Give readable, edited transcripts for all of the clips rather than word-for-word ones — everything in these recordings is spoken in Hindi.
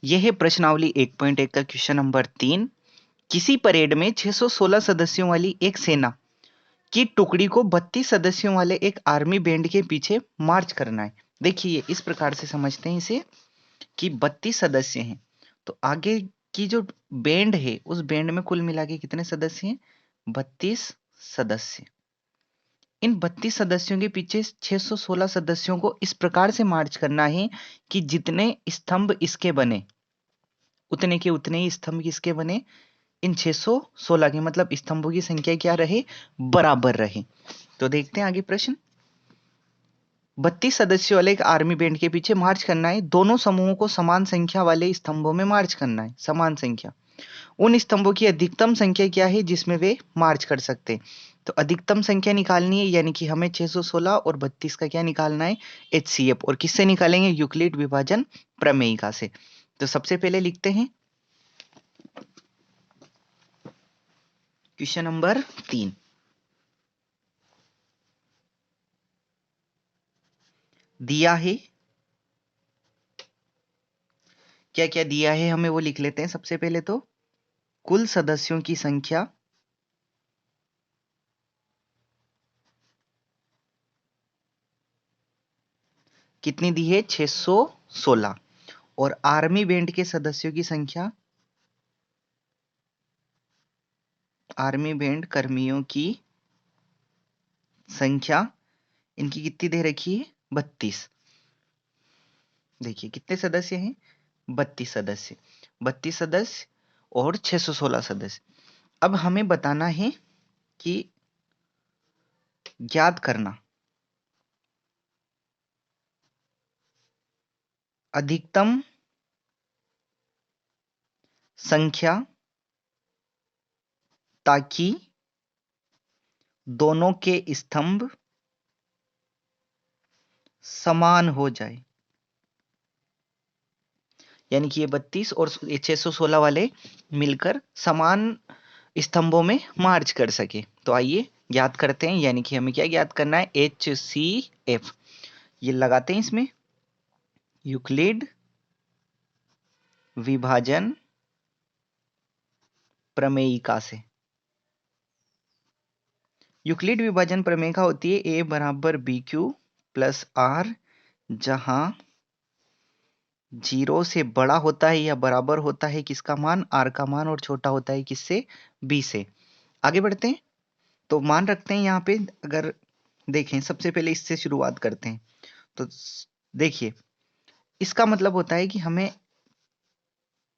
यह है प्रश्नावली 1.1 का क्वेश्चन नंबर 3। किसी परेड में 616 सदस्यों वाली एक सेना की टुकड़ी को 32 सदस्यों वाले एक आर्मी बैंड के पीछे मार्च करना है। देखिए इस प्रकार से समझते हैं इसे कि 32 सदस्य हैं, तो आगे की जो बैंड है उस बैंड में कुल मिला के कितने सदस्य हैं? 32 सदस्य। इन 32 सदस्यों के पीछे 616 सदस्यों को इस प्रकार से मार्च करना है कि जितने स्तंभ इसके बने उतने के उतने ही स्तंभ किसके बने? इन 616 के, मतलब स्तंभों की संख्या क्या रहे? बराबर रहे। तो देखते हैं आगे प्रश्न। 32 सदस्यों वाले एक आर्मी बैंड के पीछे मार्च करना है। दोनों समूहों को समान संख्या वाले स्तंभों में मार्च करना है। समान संख्या। उन स्तंभों की अधिकतम संख्या क्या है जिसमें वे मार्च कर सकते हैं? तो अधिकतम संख्या निकालनी है, यानी कि हमें 616 और 32 का क्या निकालना है? HCF। और किससे निकालेंगे? यूक्लिड विभाजन प्रमेयिका से। तो सबसे पहले लिखते हैं क्वेश्चन नंबर 3। दिया है, क्या क्या दिया है हमें वो लिख लेते हैं। सबसे पहले तो कुल सदस्यों की संख्या कितनी दी है? 616। और आर्मी बैंड के सदस्यों की संख्या, आर्मी बैंड कर्मियों की संख्या इनकी कितनी दे रखी है? 32। देखिए कितने सदस्य हैं? 32 सदस्य। 32 सदस्य और 616 सदस्य। अब हमें बताना है कि ज्ञात करना अधिकतम संख्या ताकि दोनों के स्तंभ समान हो जाए। यानी कि ये 32 और 616 वाले मिलकर समान स्तंभों में मार्च कर सके। तो आइए ज्ञात करते हैं। यानी कि हमें क्या ज्ञात करना है? HCF। ये लगाते हैं इसमें यूक्लिड विभाजन प्रमेयिका से। यूक्लिड विभाजन प्रमेयिका होती है A बराबर BQ प्लस R, जहां 0 से बड़ा होता है या बराबर होता है किसका मान? R का मान। और छोटा होता है किससे? B से। आगे बढ़ते हैं। तो मान रखते हैं यहाँ पे, अगर देखें सबसे पहले इससे शुरुआत करते हैं। तो देखिए इसका मतलब होता है कि हमें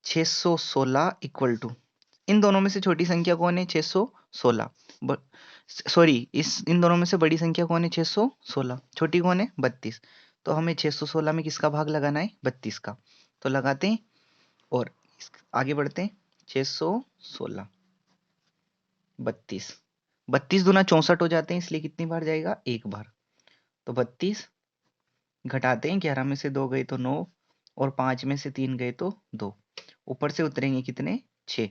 616 इक्वल टू, इन दोनों में से छोटी संख्या कौन है? 616। सॉरी, इन दोनों में से बड़ी संख्या कौन है? 616। छोटी कौन है? 32। तो हमें 616 में किसका भाग लगाना है? 32 का। तो लगाते हैं और आगे बढ़ते हैं। 616 32, 32 दूना 64 हो जाते हैं, इसलिए कितनी बार जाएगा? एक बार। तो 32 घटाते हैं, 11 में से 2 गए तो 9 और 5 में से 3 गए तो 2। ऊपर से उतरेंगे कितने? 6।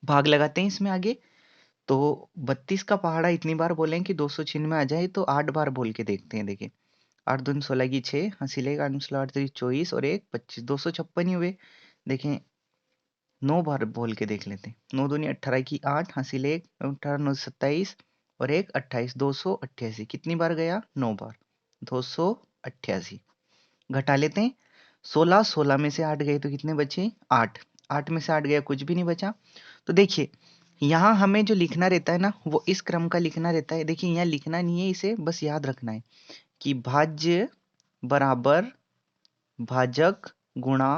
भाग लगाते हैं इसमें आगे। तो 32 का पहाड़ा इतनी बार बोलें कि 200 में आ जाए, तो 8 बार बोल के देखते हैं। देखिए 8 दूनी 16 की 6, हंसी लेगा 8 24 और 1 25, 256 ही हुए। देखें 9 बार बोल के देख लेते हैं। 9 दूनी 18 की 8, हंसी ले 18 9 27 और 1 28, 288। कितनी बार गया? 9 बार। 288 घटा लेते हैं। 16 16 में से 8 गए तो कितने बचे? 8। 8 में से 8 गया, कुछ भी नहीं बचा। तो देखिए यहाँ हमें जो लिखना रहता है ना, वो इस क्रम का लिखना रहता है। देखिए यहाँ लिखना नहीं है, इसे बस याद रखना है कि भाज्य बराबर भाजक गुणा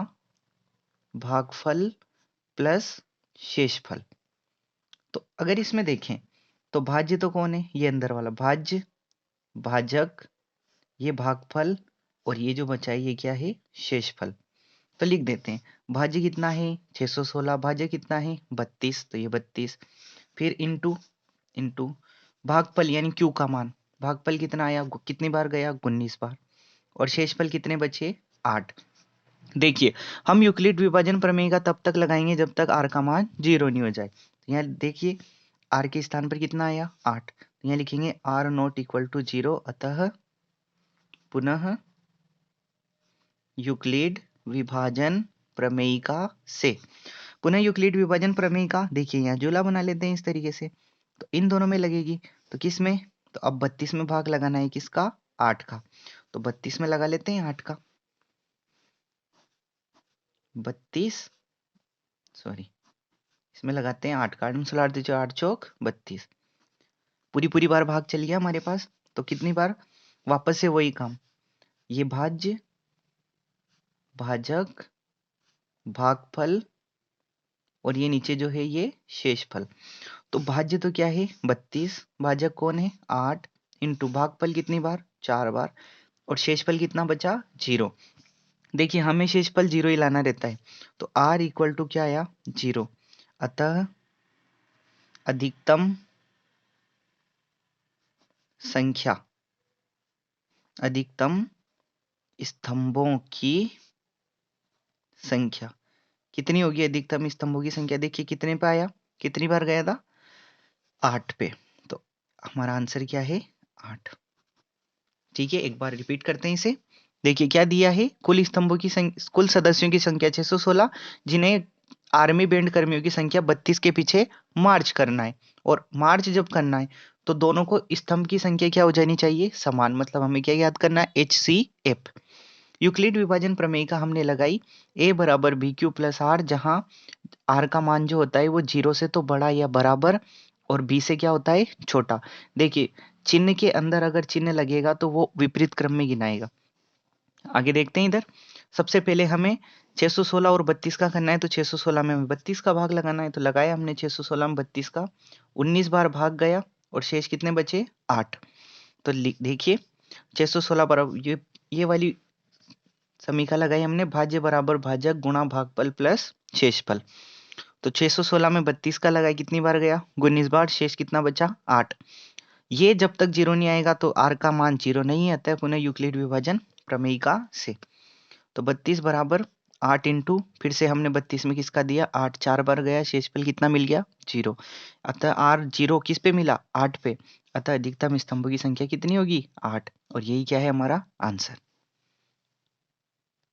भागफल प्लस शेषफल। तो अगर इसमें देखें तो भाज्य तो कौन है? ये अंदर वाला भाज्य, भाजक, ये भागफल, और ये जो बचा है ये क्या है? शेषफल। तो लिख देते हैं भाज्य कितना है? 616। भाज्य कितना है? 32, तो ये 32। फिर इंटू इंटू भागफल यानी क्यू का मान। भागफल कितना आया? कितनी बार गया? 19 बार। और शेषफल कितने बचे? 8। देखिए हम यूक्लिड विभाजन प्रमेय का तब तक लगाएंगे जब तक आर का मान 0 नहीं हो जाए। तो यहाँ देखिए आर के स्थान पर कितना आया? 8। तो यहाँ लिखेंगे आर नॉट इक्वल टू 0, अतः पुनः यूक्लिड विभाजन प्रमेयिका से। पुनः यूक्लिड विभाजन प्रमेयिका, देखिए यहाँ जोला बना लेते हैं इस तरीके से, तो इन दोनों में लगेगी, तो किस में, तो अब 32 में भाग लगाना है किसका, 8 का, तो 32 में लगा लेते हैं 8 का, 32 सॉरी इसमें लगाते हैं 8 का, 8 में 16 दीजिए, 8 चौक 32, पूरी पूरी बार भाग चल गया हमारे पास, तो कितनी बार, वापस से वही काम, ये भाज्य, भाजक, भागफल, और ये नीचे जो है ये शेषफल। तो भाज्य तो क्या है 32, भाजक कौन है 8, इंटू भागफल कितनी बार 4 बार, और शेषफल कितना बचा 0। देखिए हमें शेषफल 0 ही लाना रहता है, तो r इक्वल टू क्या आया 0, अतः अधिकतम संख्या, अधिकतम स्तंभों की संख्या कितनी होगी, अधिकतम स्तंभों की संख्या देखिए कितने पे आया, कितनी बार गया था 8 पे, तो हमारा आंसर क्या है 8। ठीक है, एक बार रिपीट करते हैं इसे, देखिए क्या दिया है, कुल स्तंभों की संख्या, कुल सदस्यों की संख्या 616, जिन्हें आर्मी बैंड कर्मियों की संख्या 32 के पीछे मार्च करना है, और मार्च जब करना है तो दोनों को स्तंभ की संख्या क्या हो जानी चाहिए समान, मतलब हमें क्या याद करना है HCF। यूक्लिड विभाजन प्रमेय का हमने लगाई a बराबर बी क्यू प्लस आर, जहां r का मान जो होता है वो 0 से तो बड़ा या बराबर, और b से क्या होता है छोटा। देखिए चिन्ह के अंदर अगर चिन्ह लगेगा तो वो विपरीत क्रम में गिनाएगा। आगे देखते हैं, इधर सबसे पहले हमें 616 और 32 का करना है, तो 616 में हमें 32 का भाग लगाना है, तो लगाया हमने 616 में 32 का, 19 बार भाग गया, और शेष कितने बचे 8। तो देखिए 616 बराबर ये वाली समीकरण लगाई हमने, भाज्य बराबर भाजक गुणा भागफल प्लस शेषफल, तो 616 में 32 का लगाया, कितनी बार गया 19 बार, शेष कितना बचा 8। ये जब तक 0 नहीं आएगा तो r का मान 0 नहीं आता है, पुनः यूक्लिड विभाजन प्रमेयिका से। तो 32 बराबर 8 इंटू, फिर से हमने 32 में किसका दिया 8, 4 बार गया, शेषफल कितना मिल गया 0, अतः r 0 किस पे मिला 8 पे, अतः अधिकतम स्तंभों की संख्या कितनी होगी 8, और यही क्या है हमारा आंसर।